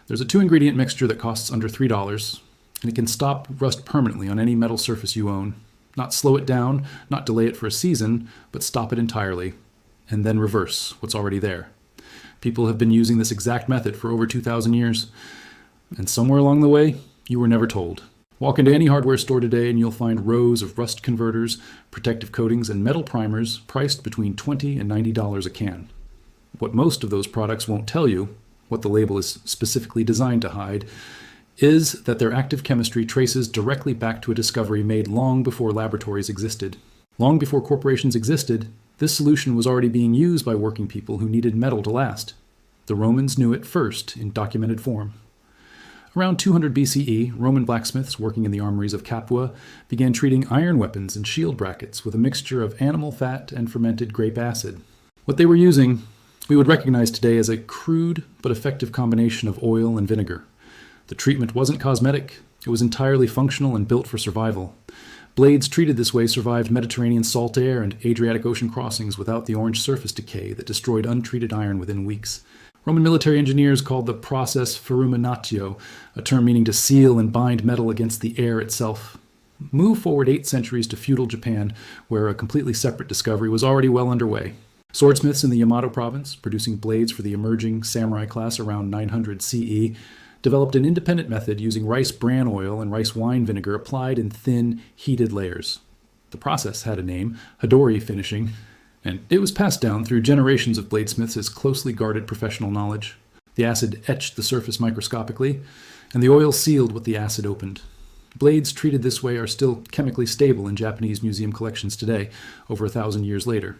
There's a 2-ingredient mixture that costs under $3, and it can stop rust permanently on any metal surface you own. Not slow it down, not delay it for a season, but stop it entirely, and then reverse what's already there. People have been using this exact method for over 2,000 years, and somewhere along the way, you were never told. Walk into any hardware store today and you'll find rows of rust converters, protective coatings, and metal primers priced between $20 and $90 a can. What most of those products won't tell you, what the label is specifically designed to hide, is that their active chemistry traces directly back to a discovery made long before laboratories existed. Long before corporations existed, this solution was already being used by working people who needed metal to last. The Romans knew it first in documented form. Around 200 BCE, Roman blacksmiths working in the armories of Capua began treating iron weapons and shield brackets with a mixture of animal fat and fermented grape acid. What they were using, we would recognize today as a crude but effective combination of oil and vinegar. The treatment wasn't cosmetic, it was entirely functional and built for survival. Blades treated this way survived Mediterranean salt air and Adriatic Ocean crossings without the orange surface decay that destroyed untreated iron within weeks. Roman military engineers called the process ferruminatio, a term meaning to seal and bind metal against the air itself. Move forward 8 centuries to feudal Japan, where a completely separate discovery was already well underway. Swordsmiths in the Yamato province, producing blades for the emerging samurai class around 900 CE, developed an independent method using rice bran oil and rice wine vinegar applied in thin, heated layers. The process had a name, Hadori finishing, and it was passed down through generations of bladesmiths as closely guarded professional knowledge. The acid etched the surface microscopically, and the oil sealed what the acid opened. Blades treated this way are still chemically stable in Japanese museum collections today, over 1,000 years later.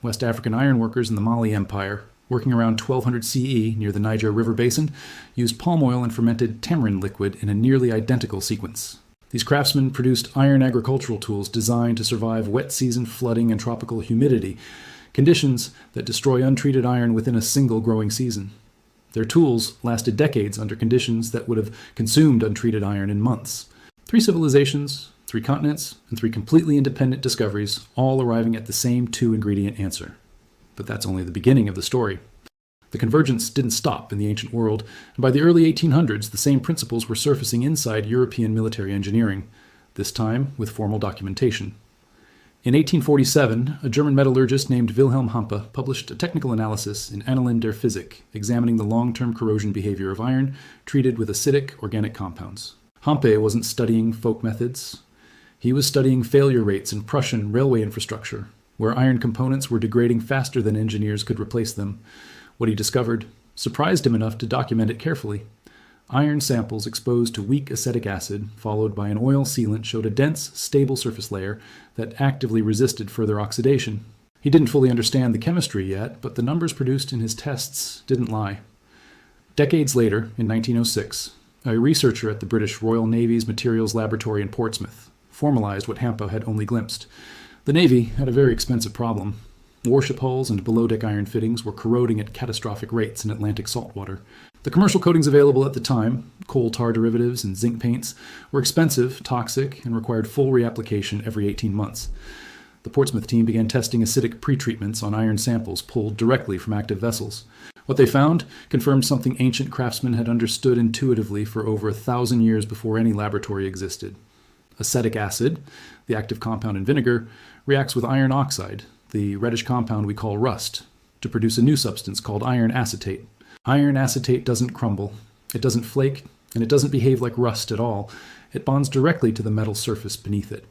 West African ironworkers in the Mali Empire, working around 1200 CE near the Niger River basin, used palm oil and fermented tamarind liquid in a nearly identical sequence. These craftsmen produced iron agricultural tools designed to survive wet season flooding and tropical humidity, conditions that destroy untreated iron within a single growing season. Their tools lasted decades under conditions that would have consumed untreated iron in months. 3 civilizations, 3 continents, and 3 completely independent discoveries, all arriving at the same 2-ingredient answer. But that's only the beginning of the story. The convergence didn't stop in the ancient world, and by the early 1800s, the same principles were surfacing inside European military engineering, this time with formal documentation. In 1847, a German metallurgist named Wilhelm Hampe published a technical analysis in Annalen der Physik, examining the long-term corrosion behavior of iron treated with acidic organic compounds. Hampe wasn't studying folk methods. He was studying failure rates in Prussian railway infrastructure, where iron components were degrading faster than engineers could replace them. What he discovered surprised him enough to document it carefully. Iron samples exposed to weak acetic acid, followed by an oil sealant, showed a dense, stable surface layer that actively resisted further oxidation. He didn't fully understand the chemistry yet, but the numbers produced in his tests didn't lie. Decades later, in 1906, a researcher at the British Royal Navy's Materials Laboratory in Portsmouth formalized what Hampe had only glimpsed. The Navy had a very expensive problem. Warship hulls and below-deck iron fittings were corroding at catastrophic rates in Atlantic saltwater. The commercial coatings available at the time, coal tar derivatives and zinc paints, were expensive, toxic, and required full reapplication every 18 months. The Portsmouth team began testing acidic pretreatments on iron samples pulled directly from active vessels. What they found confirmed something ancient craftsmen had understood intuitively for over 1,000 years before any laboratory existed. Acetic acid, the active compound in vinegar, reacts with iron oxide, the reddish compound we call rust, to produce a new substance called iron acetate. Iron acetate doesn't crumble, it doesn't flake, and it doesn't behave like rust at all. It bonds directly to the metal surface beneath it.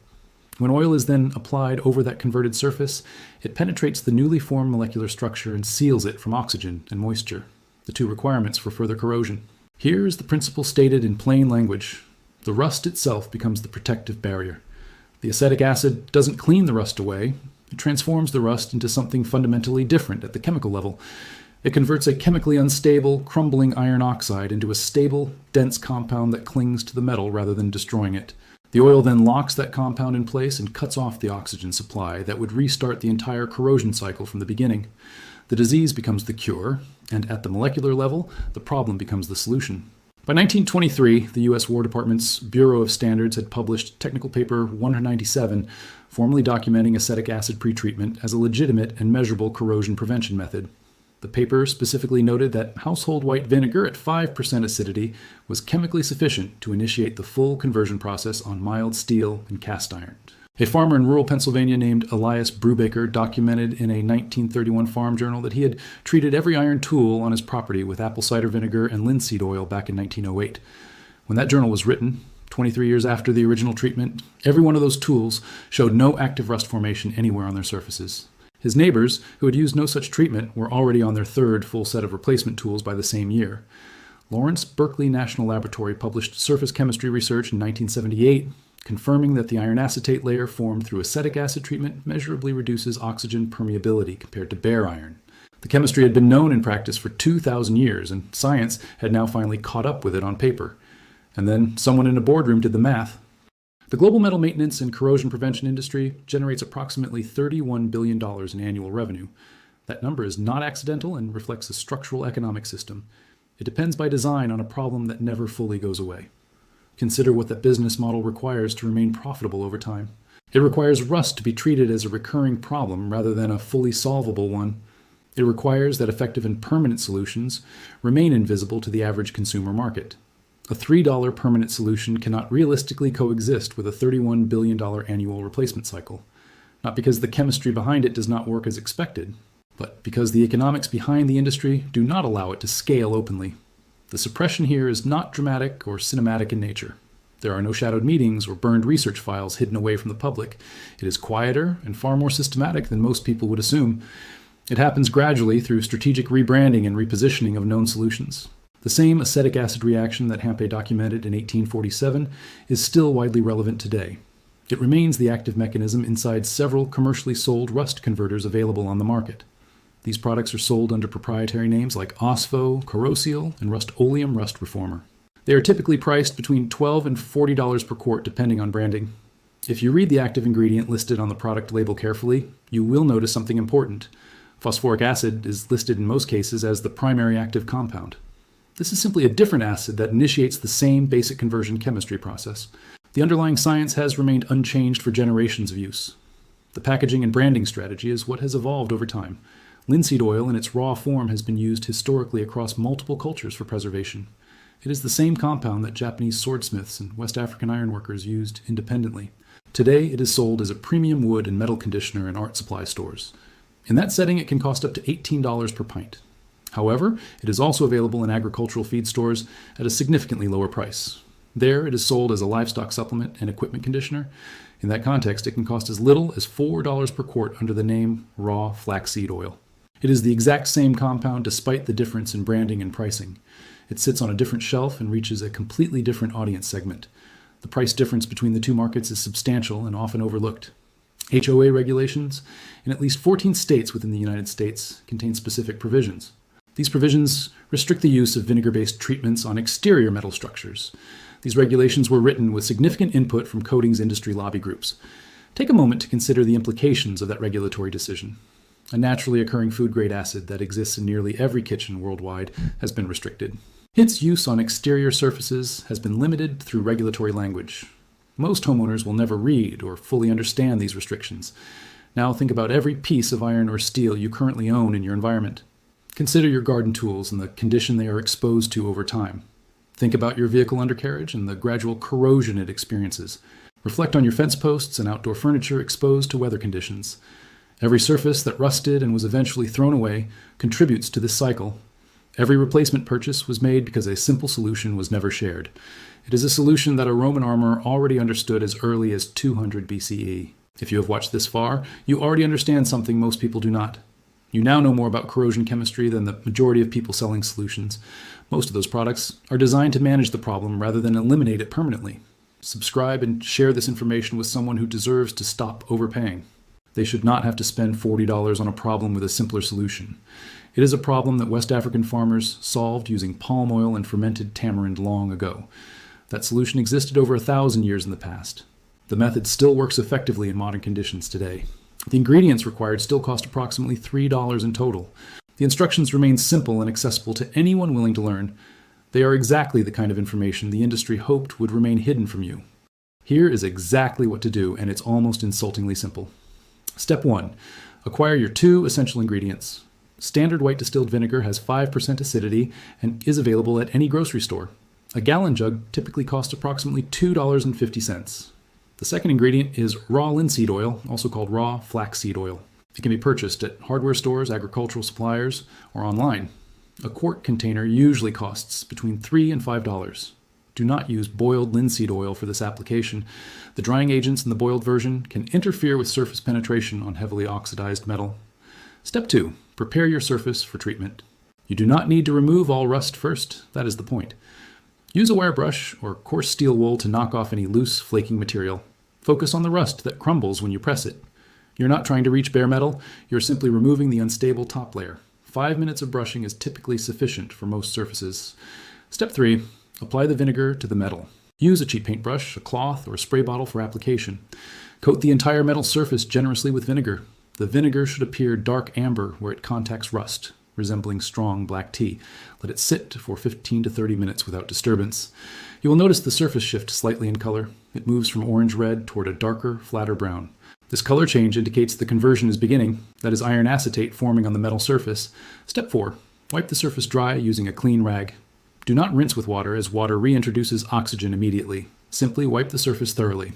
When oil is then applied over that converted surface, it penetrates the newly formed molecular structure and seals it from oxygen and moisture, the 2 requirements for further corrosion. Here is the principle stated in plain language. The rust itself becomes the protective barrier. The acetic acid doesn't clean the rust away. It transforms the rust into something fundamentally different at the chemical level. It converts a chemically unstable, crumbling iron oxide into a stable, dense compound that clings to the metal rather than destroying it. The oil then locks that compound in place and cuts off the oxygen supply that would restart the entire corrosion cycle from the beginning. The disease becomes the cure, and at the molecular level, the problem becomes the solution. By 1923, the U.S. War Department's Bureau of Standards had published Technical Paper 197, formally documenting acetic acid pretreatment as a legitimate and measurable corrosion prevention method. The paper specifically noted that household white vinegar at 5% acidity was chemically sufficient to initiate the full conversion process on mild steel and cast iron. A farmer in rural Pennsylvania named Elias Brubaker documented in a 1931 farm journal that he had treated every iron tool on his property with apple cider vinegar and linseed oil back in 1908. When that journal was written, 23 years after the original treatment, every one of those tools showed no active rust formation anywhere on their surfaces. His neighbors, who had used no such treatment, were already on their third full set of replacement tools by the same year. Lawrence Berkeley National Laboratory published surface chemistry research in 1978, confirming that the iron acetate layer formed through acetic acid treatment measurably reduces oxygen permeability compared to bare iron. The chemistry had been known in practice for 2,000 years, and science had now finally caught up with it on paper. And then someone in a boardroom did the math. The global metal maintenance and corrosion prevention industry generates approximately $31 billion in annual revenue. That number is not accidental and reflects a structural economic system. It depends by design on a problem that never fully goes away. Consider what that business model requires to remain profitable over time. It requires rust to be treated as a recurring problem rather than a fully solvable one. It requires that effective and permanent solutions remain invisible to the average consumer market. A $3 permanent solution cannot realistically coexist with a $31 billion annual replacement cycle, not because the chemistry behind it does not work as expected, but because the economics behind the industry do not allow it to scale openly. The suppression here is not dramatic or cinematic in nature. There are no shadowed meetings or burned research files hidden away from the public. It is quieter and far more systematic than most people would assume. It happens gradually through strategic rebranding and repositioning of known solutions. The same acetic acid reaction that Hampe documented in 1847 is still widely relevant today. It remains the active mechanism inside several commercially sold rust converters available on the market. These products are sold under proprietary names like Osfo, Corrosion, and Rust-Oleum Rust Reformer. They are typically priced between $12 and $40 per quart depending on branding. If you read the active ingredient listed on the product label carefully, you will notice something important. Phosphoric acid is listed in most cases as the primary active compound. This is simply a different acid that initiates the same basic conversion chemistry process. The underlying science has remained unchanged for generations of use. The packaging and branding strategy is what has evolved over time. Linseed oil in its raw form has been used historically across multiple cultures for preservation. It is the same compound that Japanese swordsmiths and West African ironworkers used independently. Today, it is sold as a premium wood and metal conditioner in art supply stores. In that setting, it can cost up to $18 per pint. However, it is also available in agricultural feed stores at a significantly lower price. There, it is sold as a livestock supplement and equipment conditioner. In that context, it can cost as little as $4 per quart under the name raw flaxseed oil. It is the exact same compound despite the difference in branding and pricing. It sits on a different shelf and reaches a completely different audience segment. The price difference between the two markets is substantial and often overlooked. HOA regulations in at least 14 states within the United States contain specific provisions. These provisions restrict the use of vinegar-based treatments on exterior metal structures. These regulations were written with significant input from coatings industry lobby groups. Take a moment to consider the implications of that regulatory decision. A naturally occurring food-grade acid that exists in nearly every kitchen worldwide has been restricted. Its use on exterior surfaces has been limited through regulatory language. Most homeowners will never read or fully understand these restrictions. Now think about every piece of iron or steel you currently own in your environment. Consider your garden tools and the condition they are exposed to over time. Think about your vehicle undercarriage and the gradual corrosion it experiences. Reflect on your fence posts and outdoor furniture exposed to weather conditions. Every surface that rusted and was eventually thrown away contributes to this cycle. Every replacement purchase was made because a simple solution was never shared. It is a solution that a Roman armor already understood as early as 200 BCE. If you have watched this far, you already understand something most people do not. You now know more about corrosion chemistry than the majority of people selling solutions. Most of those products are designed to manage the problem rather than eliminate it permanently. Subscribe and share this information with someone who deserves to stop overpaying. They should not have to spend $40 on a problem with a simpler solution. It is a problem that West African farmers solved using palm oil and fermented tamarind long ago. That solution existed over 1,000 years in the past. The method still works effectively in modern conditions today. The ingredients required still cost approximately $3 in total. The instructions remain simple and accessible to anyone willing to learn. They are exactly the kind of information the industry hoped would remain hidden from you. Here is exactly what to do, and it's almost insultingly simple. Step 1. Acquire your 2 essential ingredients. Standard white distilled vinegar has 5% acidity and is available at any grocery store. A gallon jug typically costs approximately $2.50. The second ingredient is raw linseed oil, also called raw flaxseed oil. It can be purchased at hardware stores, agricultural suppliers, or online. A quart container usually costs between $3 and $5. Do not use boiled linseed oil for this application. The drying agents in the boiled version can interfere with surface penetration on heavily oxidized metal. Step 2. Prepare your surface for treatment. You do not need to remove all rust first. That is the point. Use a wire brush or coarse steel wool to knock off any loose, flaking material. Focus on the rust that crumbles when you press it. You're not trying to reach bare metal, you're simply removing the unstable top layer. 5 minutes of brushing is typically sufficient for most surfaces. Step 3. Apply the vinegar to the metal. Use a cheap paintbrush, a cloth, or a spray bottle for application. Coat the entire metal surface generously with vinegar. The vinegar should appear dark amber where it contacts rust, resembling strong black tea. Let it sit for 15 to 30 minutes without disturbance. You will notice the surface shift slightly in color. It moves from orange-red toward a darker, flatter brown. This color change indicates the conversion is beginning, that is iron acetate forming on the metal surface. Step 4. Wipe the surface dry using a clean rag. Do not rinse with water, as water reintroduces oxygen immediately. Simply wipe the surface thoroughly.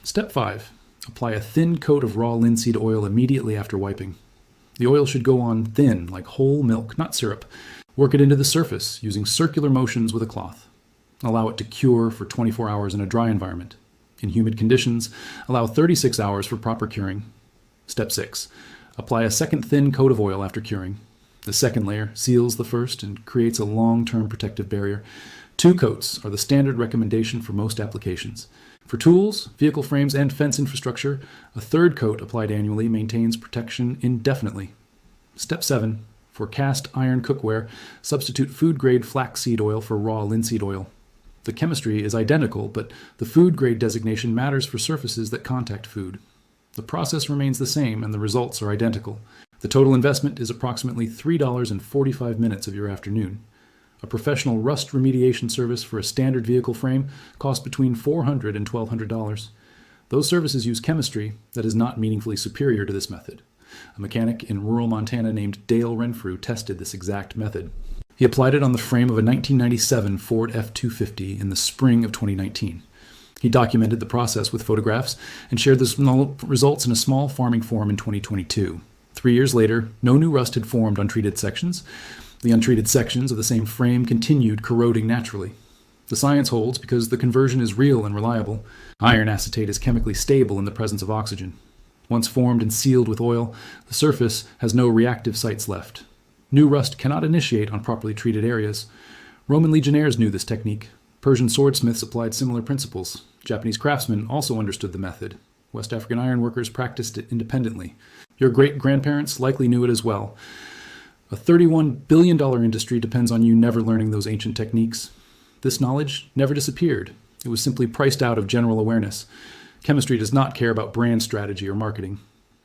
Step 5. Apply a thin coat of raw linseed oil immediately after wiping. The oil should go on thin, like whole milk, not syrup. Work it into the surface using circular motions with a cloth. Allow it to cure for 24 hours in a dry environment. In humid conditions, allow 36 hours for proper curing. Step 6. Apply a second thin coat of oil after curing. The second layer seals the first and creates a long-term protective barrier. 2 coats are the standard recommendation for most applications. For tools, vehicle frames, and fence infrastructure, a third coat applied annually maintains protection indefinitely. Step 7. For cast iron cookware, substitute food-grade flaxseed oil for raw linseed oil. The chemistry is identical, but the food-grade designation matters for surfaces that contact food. The process remains the same and the results are identical. The total investment is approximately $3.45 minutes of your afternoon. A professional rust remediation service for a standard vehicle frame costs between $400 and $1,200. Those services use chemistry that is not meaningfully superior to this method. A mechanic in rural Montana named Dale Renfrew tested this exact method. He applied it on the frame of a 1997 Ford F-250 in the spring of 2019. He documented the process with photographs and shared the results in a small farming forum in 2022. 3 years later, no new rust had formed on treated sections. The untreated sections of the same frame continued corroding naturally. The science holds because the conversion is real and reliable. Iron acetate is chemically stable in the presence of oxygen. Once formed and sealed with oil, the surface has no reactive sites left. New rust cannot initiate on properly treated areas. Roman legionnaires knew this technique. Persian swordsmiths applied similar principles. Japanese craftsmen also understood the method. West African ironworkers practiced it independently. Your great-grandparents likely knew it as well. A $31 billion industry depends on you never learning those ancient techniques. This knowledge never disappeared. It was simply priced out of general awareness. Chemistry does not care about brand strategy or marketing.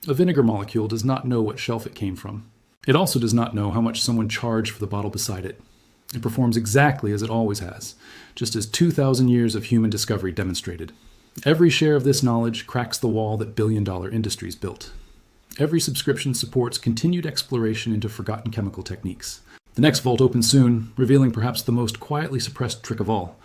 A vinegar molecule does not know what shelf it came from. It also does not know how much someone charged for the bottle beside it. It performs exactly as it always has, just as 2,000 years of human discovery demonstrated. Every share of this knowledge cracks the wall that billion-dollar industries built. Every subscription supports continued exploration into forgotten chemical techniques. The next vault opens soon, revealing perhaps the most quietly suppressed trick of all,